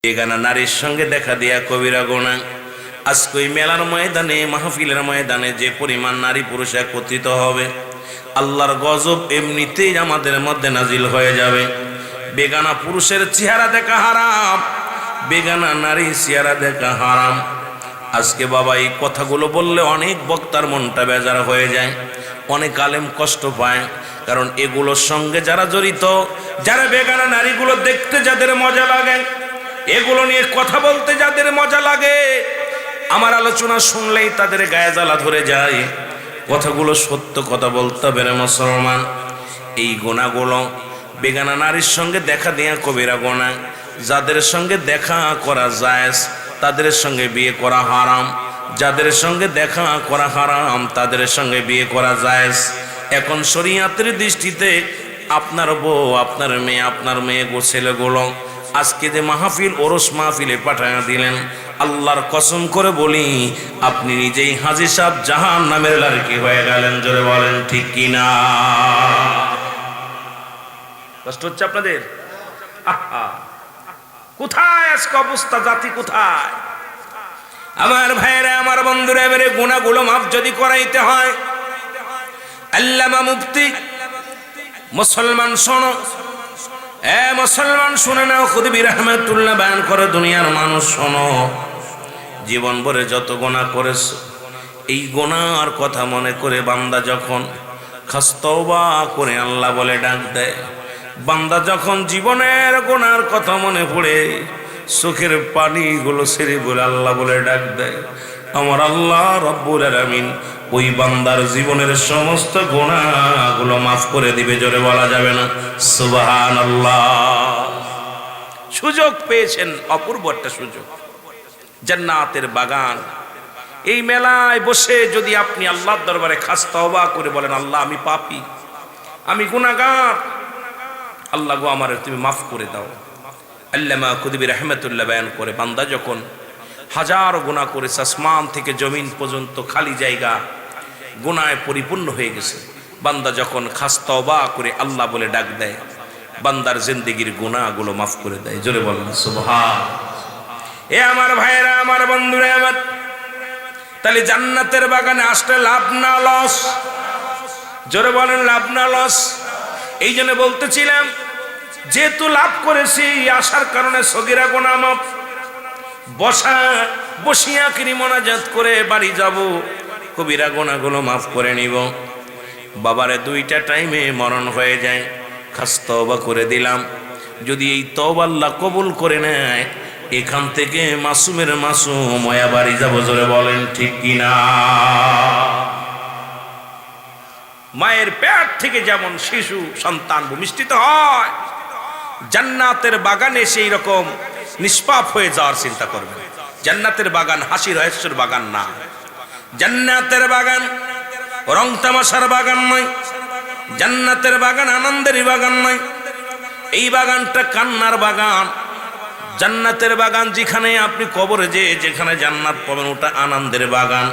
বেগানা নারীর সঙ্গে দেখা দেয়া কবিরা গুনাহ। আজকে ওই মেলার ময়দানে, মাহফিলের ময়দানে যে পরিমাণ নারী পুরুষ একত্রিত হবে, আল্লাহর গজব এমনিতেই আমাদের মধ্যে নাজিল হয়ে যাবে। বেগানা পুরুষের চেহারা দেখা হারাম, বেগানা নারীর চেহারা দেখা হারাম। আজকে বাবা এই কথাগুলো বললে অনেক বক্তার মনটা বেজার হয়ে যায়, অনেক আলেম কষ্ট পায়। কারণ এগুলোর সঙ্গে যারা জড়িত, যারা বেগানা নারীগুলো দেখতে যাদের মজা লাগে, এগুলো নিয়ে কথা বলতে যাদের মজা লাগে, আমার আলোচনা শুনলেই তাদের গায়ে জ্বালা ধরে যায়। কথাগুলো সত্য কথা বলতে হবে রে মুসলমান। এই গুনাহগুলো বেগানা নারীর সঙ্গে দেখা দেয়া কবিরা গুনাহ। যাদের সঙ্গে দেখা করা জায়েজ তাদের সঙ্গে বিয়ে করা হারাম, যাদের সঙ্গে দেখা করা হারাম তাদের সঙ্গে বিয়ে করা জায়েজ। এখন শরীয়তের দৃষ্টিতে আপনার বউ, আপনার মেয়ে, আপনার মেয়ে ছেলেগুলো আজকে যে মাহফিল, ওরস মাহফিলে পাঠায়া দিলেন, আল্লাহর কসম করে বলি আপনি নিজেই হাজী সাহেব জাহান্নামের লাড়কি হয়ে গেলেন। জোরে বলেন ঠিক কিনা? কষ্ট হচ্ছে আপনাদের? কোথায় আজকে অবস্থা, জাতি কোথায়? আমার ভাইরা, আমার বন্ধুরা, এবারে গুনাহগুলো মাফ যদি করাইতে হয়, আল্লামা মুফতি মুসলমান শোনো, মুসলমান শুনে নাও, খুদবি রহমাতুল্লাহ বয়ান করে, দুনিয়ার মানুষ শোনো, জীবন ভরে যত গুনাহ করেছ, এই গুনাহর কথা মনে করে বান্দা যখন খাস তওবা করে আল্লাহ বলে ডাক দেয়, বান্দা যখন জীবনের গুনাহর কথা মনে পড়ে চোখের পানিগুলো ছেড়ে বলে আল্লাহ বলে ডাক দেয়, আমার আল্লাহ রব্বুল আলামিন ওই বান্দার জীবনের সমস্ত গুনাহগুলো মাফ করে দিবে। জোরে বলা যাবে না সুবহানাল্লাহ? সুযোগ পেয়েছেন, অপূর্ব একটা সুযোগ, জান্নাতের বাগান। এই মেলায় বসে যদি আপনি আল্লাহর দরবারে খাস তওবা করে বলেন, আল্লাহ আমি পাপী, আমি গুনাহগার, আল্লাহ গো আমারে তুমি মাফ করে দাও। আল্লামা খুদবি রহমাতুল্লাহ বয়ান করে, বান্দা যখন হাজারো গুনাহ করেছে, আসমান থেকে জমিন পর্যন্ত খালি জায়গা গুনাহে পরিপূর্ণ হয়ে গেছে, বান্দা যখন খাস তওবা করে আল্লাহ বলে ডাক দেয়, বান্দার জিন্দেগির গুনাহগুলো মাফ করে দেয়। জোরে বলেন সুবহান। এ আমার ভাইরা, আমার বন্ধুরা, আমার তাহলে জান্নাতের বাগানে আসলে লাভ না লস? জোরে বলেন লাভ না লস? এই জন্য বলতেছিলাম, যেহেতু লাভ করেছি, আসার কারণে সগীরা গুনাহ মাফ। বসিয়া কিনি মোনাজাত করে বাড়ি যাব, কবিরা গুনাহগুলো মাফ করে নিব। বাবারে দুইটা টাইমে মরণ হয়ে যায়, খাস তওবা করে দিলাম, যদি এই তওবা আল্লাহ কবুল করে নেয়, এখান থেকে মাসুমের মাসুম হয়ে বাড়ি যাব। জোরে বলেন ঠিক কিনা? মায়ের পেট থেকে যেমন শিশু সন্তান ভূমিষ্ঠিত হয়, জান্নাতের বাগানে সেই রকম নিষ্পাপ হয়ে যাওয়ার চিন্তা করবে। জান্নাতের বাগান হাসি রহস্যের বাগান না, জান্নাতের বাগান রং তামাশার বাগান নয়, জান্নাতের বাগান আনন্দেরই বাগান নয়, এই বাগানটা কান্নার বাগান। জান্নাতের বাগান যেখানে আপনি কবরে যেখানে জান্নাত পাবেন, ওটা আনন্দের বাগান।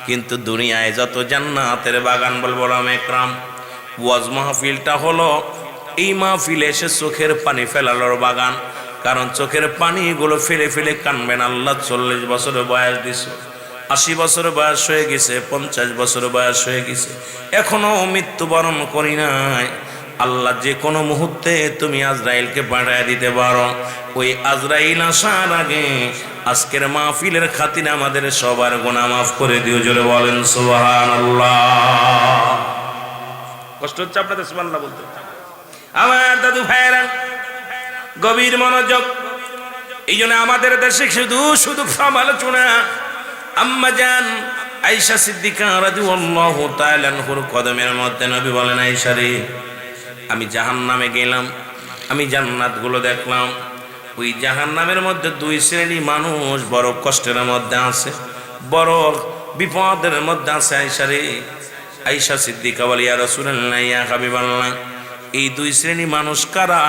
কিন্তু দুনিয়ায় যত জান্নাতের বাগান বলবো একরাম, ওয়াজ মাহফিলটা হলো এই মাহফিলে এসে চোখের পানি ফেলানোর বাগান। কারণ চোখের পানিগুলো ফেলে ফেলে কানবেন, আল্লাহ 40 বছরের বয়স দিছে, 80 বছরের বয়স হয়ে গেছে, 50 বছরের বয়স হয়ে গেছে, এখনো মৃত্যুবরণ করি নাই। আল্লাহ যে কোনো মুহূর্তে তুমি আজরাইলকে পাঠিয়ে দিতে পারো। ওই আজরাইল আসার আগে আজকের মাহফিলের খাতিরে আমাদের সবার গুনাহ মাফ করে দিও। জোরে বলেন সুবহানাল্লাহ। কষ্ট হচ্ছে আপনাদের সুবহানাল্লাহ বলতে? আমার দাদু ভাইরা গভীর মনোযোগ। এই জন্য আমাদের দেশে শুধু শুধু সমালোচনা। আম্মা জান আয়েশা সিদ্দিকা রাদিয়াল্লাহু তাআলা আনহার কদমের মধ্যে নবী বলেন, আয়েশা রে, আমি জাহান্নামে গেলাম, আমি জান্নাতগুলো দেখলাম, ওই জাহান্নামের মধ্যে দুই শ্রেণী মানুষ বড় কষ্টের মধ্যে আছে, বড় বিপদের মধ্যে আছে। আয়েশা রে, আয়েশা সিদ্দিকা বলে, ইয়া রাসূলুল্লাহ, ইয়া হাবিবাল্লাহ, এই দুই শ্রেণী মানুষ কারা?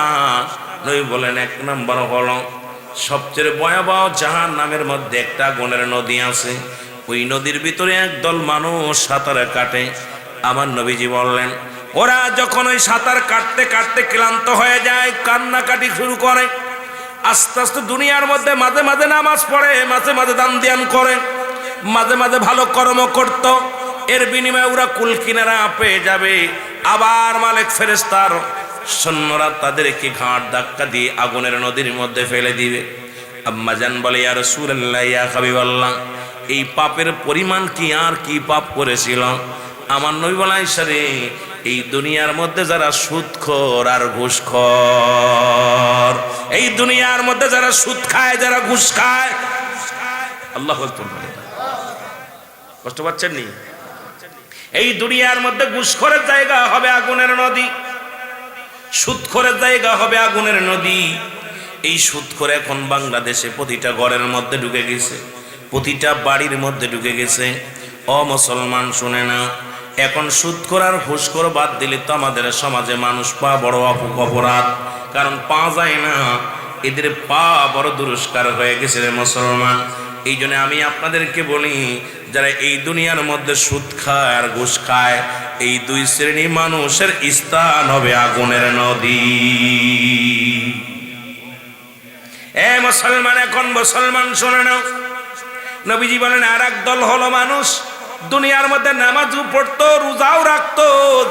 নবী বলেন, এক নম্বর হলো সবচেয়ে ভয়াবহ জাহান্নামের মধ্যে একটা আগুনের নদী আছে, ওই নদীর ভিতরে একদল মানুষ সাঁতারে কাটে। আমার নবীজি বললেন, ওরা যখন ওই সাঁতার কাটতে কাটতে ক্লান্ত হয়ে যায়, কান্নাকাটি শুরু করে, আস্তে আস্তে দুনিয়ার মধ্যে মাঝে মাঝে নামাজ পড়ে, মাঝে মাঝে দান ধ্যান করে, মাঝে মাঝে ভালো কর্ম করত। এর বিনিময়ে ওরা কুল কিনারা পেয়ে যাবে। আবার মালিক ফেরেশতার সৈন্যরা তাদেরকে ঘাট ধাক্কা দিয়ে আগুনের নদীর মধ্যে ফেলে দিবে। আম্মা জান বলে, ইয়া রাসূলুল্লাহ, ইয়া হাবিবাল্লাহ, এই পাপের পরিমাণ কি, আর কি পাপ করেছিল? আমার নবী বলে, আয়েশা রে, এই দুনিয়ার মধ্যে যারা সুদখোর আর ঘুষখোর, এই দুনিয়ার মধ্যে যারা সুদ খায়, যারা ঘুষ খায়, আল্লাহু আকবার, কষ্ট পাচ্ছেন নি? এই দুনিয়ার মধ্যে ঘুষখোরের জায়গা হবে আগুনের নদী, সুদখোরের জায়গা হবে আগুনের নদী। এই সুদখোর এখন বাংলাদেশে প্রতিটা ঘরের মধ্যে ঢুকে গেছে, প্রতিটা বাড়ির মধ্যে ঢুকে গেছে। ও মুসলমান শুনে না, এখন সুদখোর আর ঘুষখোর বাদ দিলে তো আমাদের সমাজে মানুষ পা বড় অপরাধ, কারণ পা যায় না, এদের পা বড় দুরস্কার হয়ে গেছে রে মুসলমান। এই জন্য আমি আপনাদেরকে বলি, যারা এই দুনিয়ার মধ্যে সুদ খায় আর ঘুষ খায়, এই দুই শ্রেণী মানুষের স্থান হবে আগুনের নদী। এ মুসলমান, এখন মুসলমান শুনে নাও, নবীজি বলেন আর এক দল হলো মানুষ, দুনিয়ার মধ্যে নামাজও পড়তো, রোজাও রাখতো,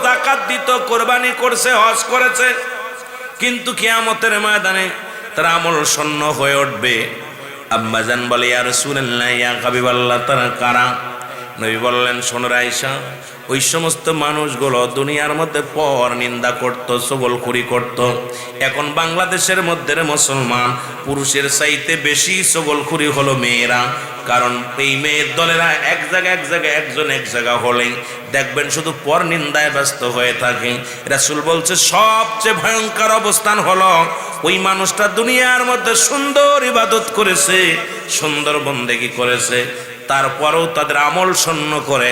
যাকাত দিত, কোরবানি করছে, হজ করেছে, কিন্তু কিয়ামতের ময়দানে তারা আমল শূন্য হয়ে উঠবে। আম্মা জান বলে, ইয়া রাসূলুল্লাহ, ইয়া হাবিবাল্লাহ, তারা কারা? নবী বললেন, শোনো আয়েশা, ওই সমস্ত মানুষগুলো দুনিয়ার মধ্যে পর নিন্দা করত, চগলখড়ি করত। এখন বাংলাদেশের মধ্যে মুসলমান পুরুষের চাইতে বেশি চগলখড়ি হলো মেয়েরা, কারণ এই মেয়ের দলেরা এক জায়গায় একজন এক জায়গা হলেই দেখবেন শুধু পর নিন্দায় ব্যস্ত হয়ে থাকে। রাসূল বলছে সবচেয়ে ভয়ঙ্কর অবস্থান হলো ওই মানুষটা দুনিয়ার মধ্যে সুন্দর ইবাদত করেছে, সুন্দর বন্দেগী করেছে, তারপরেও তাদের আমল শূন্য করে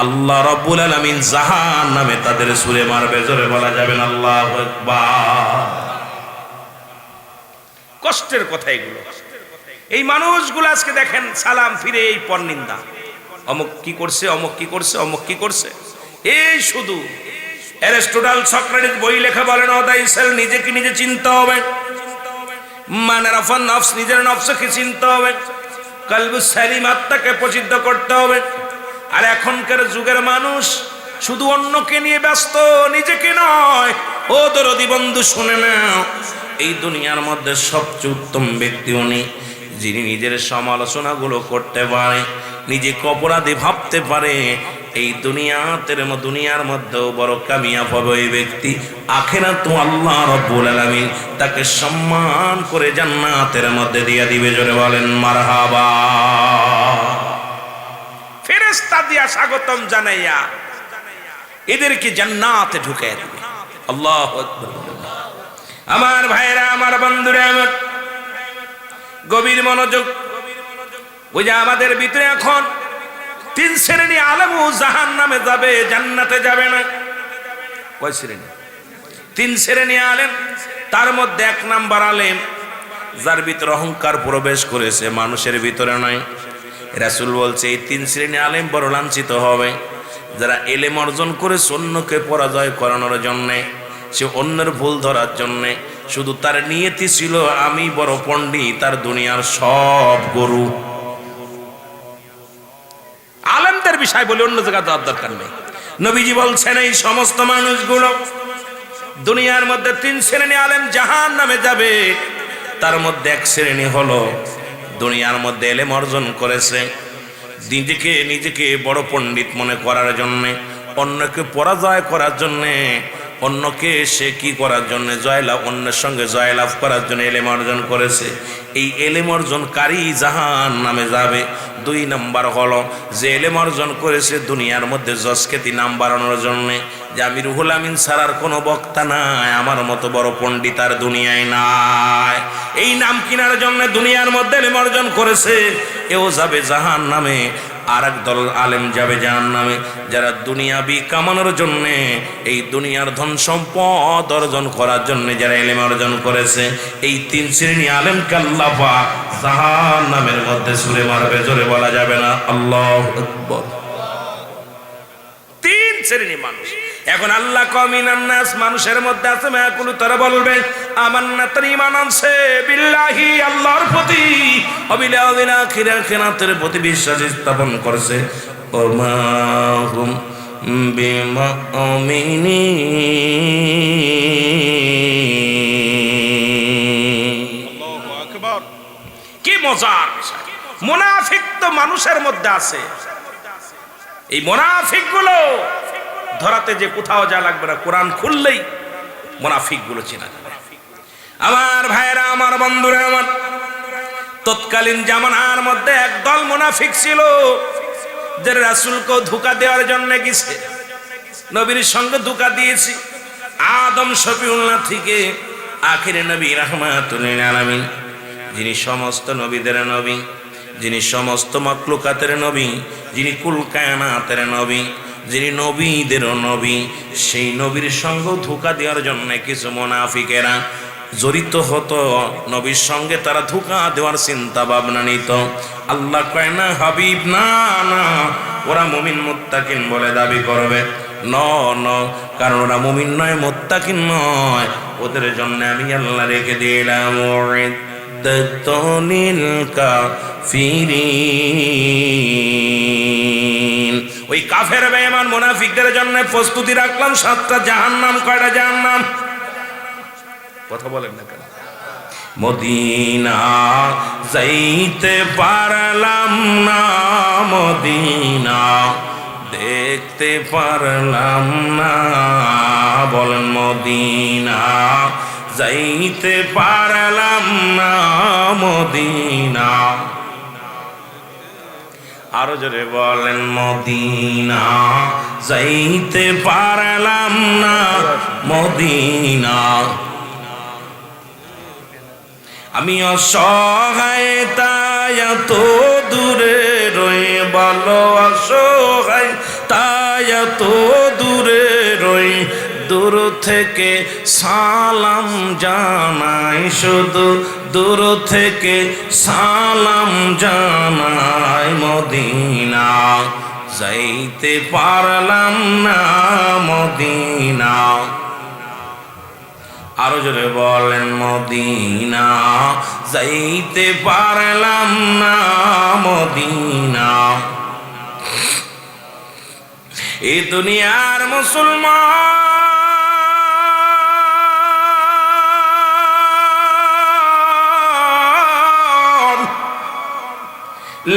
আল্লাহ রাব্বুল আলামিন জাহান্নামে তাদের ছুঁড়ে মারবে। জোরে বলা যাবে না আল্লাহু আকবার। কষ্টের কথা এগুলো। এই মানুষগুলো আজকে দেখেন সালাম ফিরে এই পরনিন্দা, অমুক কি করছে, অমুক কি করছে, অমুক কি করছে, এই শুধু। অ্যারিস্টটল, সক্রেটিস বই লেখা বলেন, ওদাইসেল, নিজেকে নিজে চিনতে হবে, মানে রাফান নফস, নিজের নফসকে চিনতে হবে, কলবুস সালিম, আত্মাকে প্রসিদ্ধ করতে হবে। আর এখনকার যুগের মানুষ শুধু অন্যকে নিয়ে ব্যস্ত, নিজেকে নয়। ও দরদি বন্ধু শুনে নাও, এই দুনিয়ার মধ্যে সবচেয়ে উত্তম ব্যক্তি উনি, যিনি নিজের সমালোচনাগুলো করতে পারে, নিজেকে অপরাধী ভাবতে পারে। এই দুনিয়ার মধ্যেও বড় কামিয়াব হবে ওই ব্যক্তি। আখিরাত আল্লাহ রাব্বুল আলামিন তাকে সম্মান করে জান্নাতের মধ্যে দিয়ে দিবে। জোরে বলেন মারহাবা। ফেরেশতা দিয়া স্বাগতম জানাইয়া এদেরকে জান্নাতে ঢুকিয়ে দিবে। আল্লাহু আকবার। আমার ভাইরা, আমার বন্ধুরা, আমার গভীর মনোযোগ। ওই যে আমাদের ভিতরে এখন তিন শ্রেণী আলেমও জাহান্নামে যাবে, জান্নাতে যাবে না। কয় শ্রেণী? তিন শ্রেণী আলেম। তার মধ্যে এক নাম্বার আলেম, যার ভিতরে অহংকার প্রবেশ করেছে, মানুষের ভিতরে নয়। রাসূল বলছে এই তিন শ্রেণী আলেম বড় লাঞ্ছিত হবে, যারা এলেম অর্জন করেছে অন্যকে পরাজয় করানোর জন্যে, সে অন্যের ভুল ধরার জন্যে, শুধু তার নিয়তি ছিল আমি বড় পণ্ডিত, তার দুনিয়ার সব গরু। আলেমদের বিষয় বলে অন্য জায়গায় যাওয়ার দরকার নেই। নবীজি বলছেন এই সমস্ত মানুষগুলো দুনিয়ার মধ্যে তিন শ্রেণী আলেম জাহান্নামে যাবে। তার মধ্যে এক শ্রেণী হলো দুনিয়ার মধ্যে এলেম অর্জন করেছে, নিজেকে বড় পণ্ডিত মনে করার জন্যে, অন্যকে পরাজয় করার জন্যে, অন্যকে সে কি করার জন্য, অন্যের সঙ্গে জয়লাভ করার জন্য এলেম অর্জন করেছে। এই এলেম অর্জনকারী জাহান্নামে যাবে। দুই নাম্বার হলো যে এলেম অর্জন করেছে দুনিয়ার মধ্যে যশখ্যাতি নাম বাড়ানোর জন্যে, যে আমি রুহুল আমিন ছাড়ার কোনো বক্তা নাই, আমার মতো বড় পণ্ডিত আর দুনিয়ায় নাই, এই নাম কেনার জন্য দুনিয়ার মধ্যে এলেম অর্জন করেছে, এও যাবে জাহান্নামে। আর এক দল আলেম যাবে জাহান্নামে, যারা দুনিয়াবি কামানোর জন্যে, এই দুনিয়ার ধন সম্পদ অর্জন করার জন্য যারা এলেম অর্জন করেছে, এই তিন শ্রেণী আলেমকে আল্লাহ পাক জাহান্নামের মধ্যে ছুঁড়ে মারবে। জোরে বলা যাবে না আল্লাহু আকবার। তিন শ্রেণী মানুষ, এখন আল্লাহ কমিনান নাস মানুষের মধ্যে আছে মায়াকুলু, তারা বলবে আমান্না, তারা ঈমান আনছে বিল্লাহি আল্লাহর প্রতি, ওয়াবিল ইয়াউমিল আখির, আখিরাতের প্রতি বিশ্বাস স্থাপন করেছে, ওমা হুম বিমুমিনিন। আল্লাহু আকবার। কি মজার বিষয়! মুনাফিক তো মানুষের মধ্যে আছে। এই মুনাফিক গুলো ধরাতে যে কোথাও যা লাগবে না, কোরআন খুললেই মুনাফিক গুলো চেনা যাবে। আমার ভাইরা, আমার বন্ধুরা, আমার তৎকালীন জামানার মধ্যে একদল মুনাফিক ছিল, যে রাসূলকে ধোঁকা দেওয়ার জন্য গেছে, নবীর সঙ্গে ধোঁকা দিয়েছি। আদম শফিউল্লাহ থেকে আখিরে নবী রাহমাতুল লিল আলামিন, যিনি সমস্ত নবীদের নবী, যিনি সমস্ত মাখলুকাতের নবী, যিনি কুল কায়নাতের নবী, যিনি নবীদের নবী, সেই নবীর সঙ্গে ধোঁকা দেওয়ার জন্য কিছু মুনাফিকেরা জড়িত হতো। নবীর সঙ্গে তারা ধোঁকা দেওয়ার চিন্তা ভাবনা নিত। আল্লাহ কয় না হাবিব, না না, ওরা মুমিন মুত্তাকিন বলে দাবি করবে। ন ন, কারণ ওরা মুমিন নয়, মুত্তাকিন নয়। ওদের জন্য আমি আল্লাহ রেখে দিলাম উইদ্দাতুল কাফিরিন। ওই কাফের বেঈমান মুনাফিকদের জন্য প্রস্তুতি রাখলাম 7টা জাহান্নাম। কয়টা জাহান্নাম? কথা বলেন না কেন? মদিনা যাইতে পারলাম না, মদিনা দেখতে পারলাম না, বলেন মদিনা যাইতে পারলাম না, মদিনা। আরো জোরে বলেন মদিনা যাইতে পারলাম না, মদিনা। আমি অসহায় তাই এত দূরে রই, বলো অসহায় তাই এত দূরে রই, দূর থেকে সালাম জানাই, শুধু দূর থেকে সালাম জানাই, মদিনা যাইতে পারলাম না, মদিনা। আরো জোরে বলেন মদিনা যাইতে পারলাম না, মদিনা। এই দুনিয়ার মুসলমান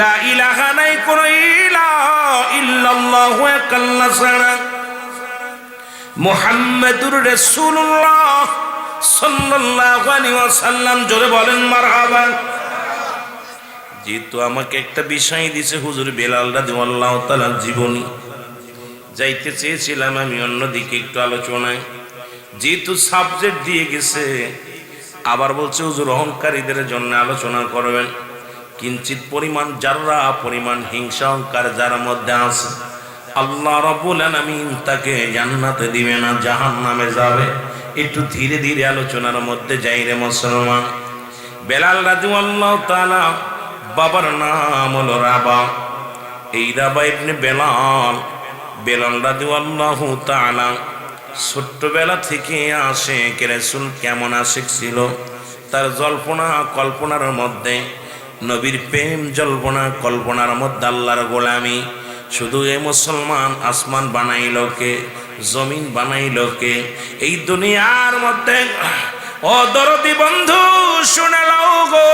লা ইলাহা নাই, কোন ইলাহা ইল্লাল্লাহু এক আল্লাহ ছাড়া, মুহাম্মাদুর রাসূলুল্লাহ সাল্লাল্লাহু আলাইহি ওয়াসাল্লাম। জোরে বলেন মারহাবা। যেহেতু আমাকে একটা বিষয় দিয়েছে হুজুর বেলাল রাদিয়াল্লাহু তাআলা জীবনী, যাইতে চেয়েছিলাম আমি অন্যদিকে একটু আলোচনায়, যেহেতু সাবজেক্ট দিয়ে গেছে, আবার বলছে হুজুর অহংকারীদের জন্য আলোচনা করবেন। কিঞ্চিত পরিমাণ যারা পরিমাণ হিংসা অহংকার যার মধ্যে আছে, আল্লাহ রাব্বুল আলামিন তাকে জান্নাতে দিবে না, জাহান্নামে যাবে। একটু ধীরে ধীরে আলোচনার মধ্যে যাই রে মুসলমান। বেলাল রাদিয়াল্লাহু তাআলা বাবার নাম হলো রাবা। এই রাবা ইবনে বেলাল, বেলাল রাদিয়াল্লাহু তাআলা ছোট্টবেলা থেকে আশিক রাসূল কেমন আশিক ছিল, তার জল্পনা কল্পনার মধ্যে নবীর প্রেম, জল্পনা কল্পনার মধ্যে আল্লাহর গোলামি। শুধু এ মুসলমান, আসমান বানাইল কে, জমিন বানাইল কে? এই দুনিয়ার মধ্যে ও দরদি বন্ধু শুনে লাও গো,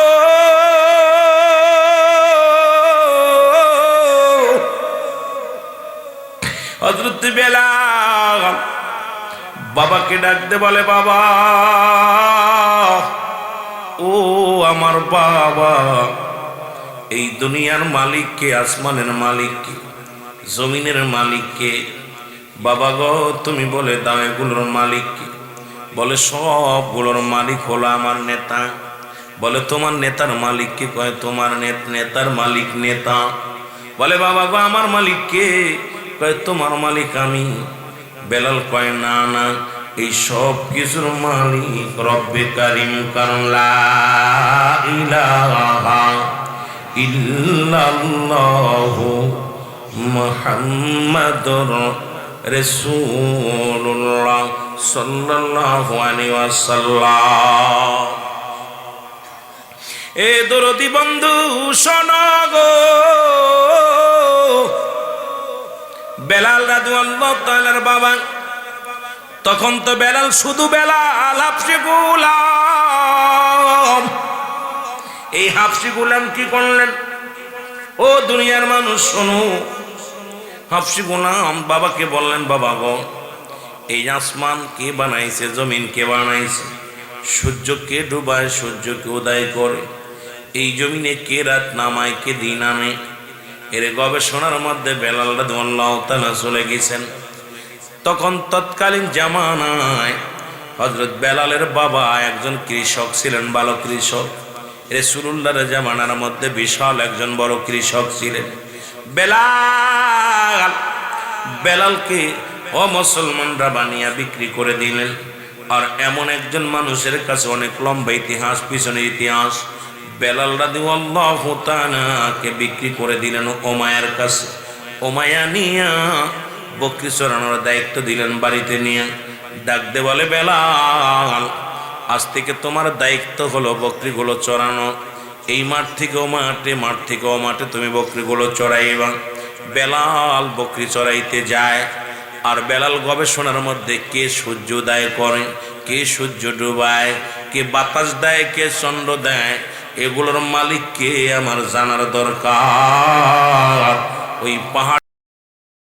হযরত বেলাল বাবাকে ডাকতে বলে, বাবা ও আমার বাবা, এই দুনিয়ার মালিক কে, আসমানের মালিক কে, জমিনের মালিক কে? বাবা গো তুমি বলে দাও এগুলোর মালিক কে? বলে সবগুলোর মালিক হলো আমার নেতা। বলে তোমার নেতার মালিক কে? কয় তোমার নেতার মালিক নেতা। বলে বাবা গো আমার মালিক কে? কয় তোমার মালিক আমি। বেলাল কয় না না, এই সব কিছুর মালিক রব্বে কারিম, কারণ লা ইলাহা ইল্লাল্লাহু মুহাম্মাদুর রাসূলুল্লাহ সাল্লাল্লাহু আলাইহি ওয়াসাল্লাম। এ দরদি বন্ধু শোনো গো, বেলাল রাদিয়াল্লাহু তাআলার বাবা, তখন তো বেলাল শুধু বেলাল, হাফসি গোলাম। এই হাফসি গোলাম কি করলেন? ও দুনিয়ার মানুষ শোনো, হাফসি গোলাম বাবাকে বললেন, বাবা গো, এই আসমান কে বানাইছে, জমিন কে বানাইছে, সূর্য কে ডুবায়, সূর্য কে উদয় করে, এই জমিনে কে রাত নামায়, কে দিন আনে, এর গবেষণার মধ্যে বেলাল রাদিয়াল্লাহু তাআলা চলে গেছেন। তখন তৎকালীন জামানায় হযরত বেলালের বাবা একজন কৃষক ছিলেন, ভালো কৃষক। রাসূলুল্লাহর জামানার মধ্যে বিশাল একজন বড় কৃষক ছিলেন বেলাল। বেলালকে মুসলমানরা বানিয়ে বিক্রি করে দিলেন। আর এমন একজন মানুষের কাছে অনেক লম্বা ইতিহাস, পিছনের ইতিহাস। বেলাল রাদিয়াল্লাহু তাআলাকে বিক্রি করে দিলেন উমাইয়ার কাছে। উমাইয়া নিয়া বকরি চড়ানোর দায়িত্ব দিলেন বাড়িতে নিয়ে। ডাকতে বলে, বেলাল, আজ থেকে তোমার দায়িত্ব হলো বকরিগুলো চড়ানো। এই মাঠ থেকে ও মাঠে, মাঠ থেকে ও মাঠে তুমি বকরিগুলো চড়াইবা। বেলাল বকরি চড়াইতে যায়। আর বেলাল গবেষণার মধ্যে কে সূর্য উদয় করে, কে সূর্য ডুবায়, কে বাতাস দেয়, কে চন্দ্র দেয়, এগুলোর মালিক কে আমার জানার দরকার। ওই পাহাড়